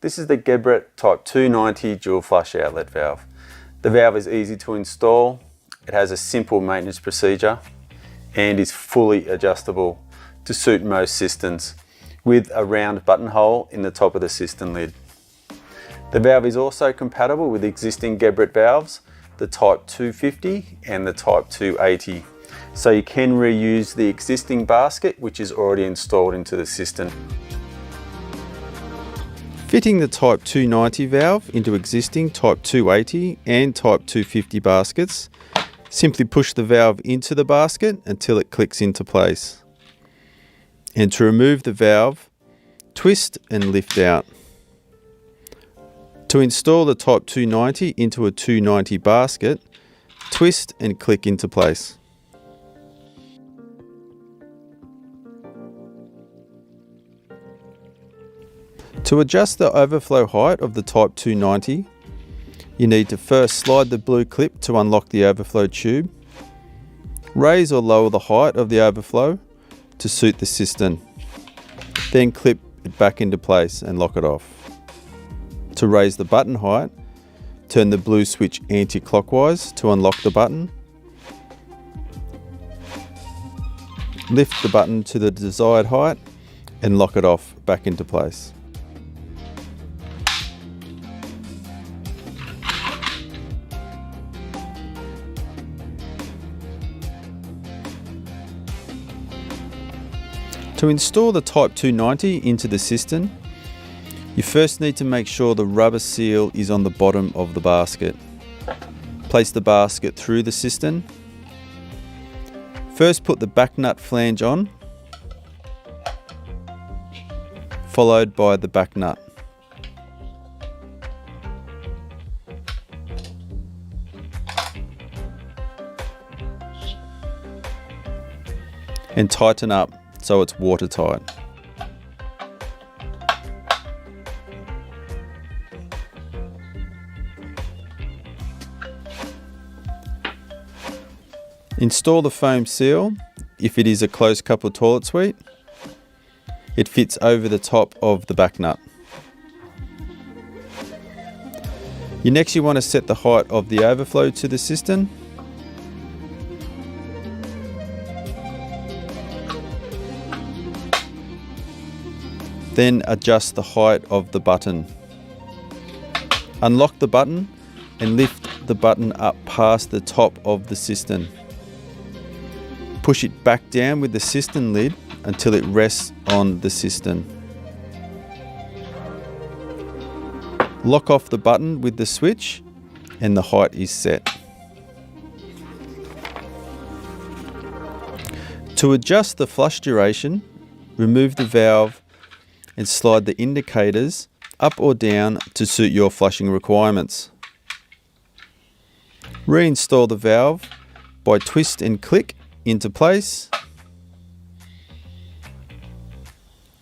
This is the Geberit TYP290 dual flush outlet valve. The valve is easy to install, it has a simple maintenance procedure and is fully adjustable to suit most cisterns with a round buttonhole in the top of the cistern lid. The valve is also compatible with existing Geberit valves, the TYP250 and the TYP280. So you can reuse the existing basket which is already installed into the cistern. Fitting the TYP290 valve into existing TYP280 and TYP250 baskets, simply push the valve into the basket until it clicks into place. And to remove the valve, twist and lift out. To install the TYP290 into a 290 basket, twist and click into place. To adjust the overflow height of the TYP290, you need to first slide the blue clip to unlock the overflow tube, raise or lower the height of the overflow to suit the cistern, then clip it back into place and lock it off. To raise the button height, turn the blue switch anti-clockwise to unlock the button, lift the button to the desired height and lock it off back into place. To install the TYP290 into the cistern, you first need to make sure the rubber seal is on the bottom of the basket. Place the basket through the cistern. First put the back nut flange on, followed by the back nut. And tighten up so it's watertight. Install the foam seal if it is a closed couple toilet suite. It fits over the top of the back nut. Next you want to set the height of the overflow to the cistern. Then adjust the height of the button. Unlock the button and lift the button up past the top of the cistern. Push it back down with the cistern lid until it rests on the cistern. Lock off the button with the switch and the height is set. To adjust the flush duration, remove the valve and slide the indicators up or down to suit your flushing requirements. Reinstall the valve by twist and click into place.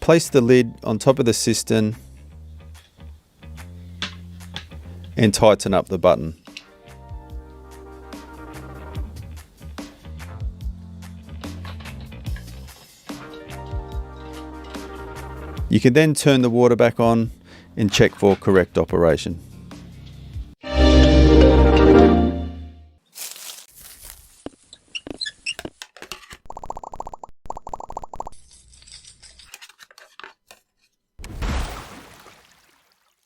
Place the lid on top of the cistern and tighten up the button. You can then turn the water back on and check for correct operation.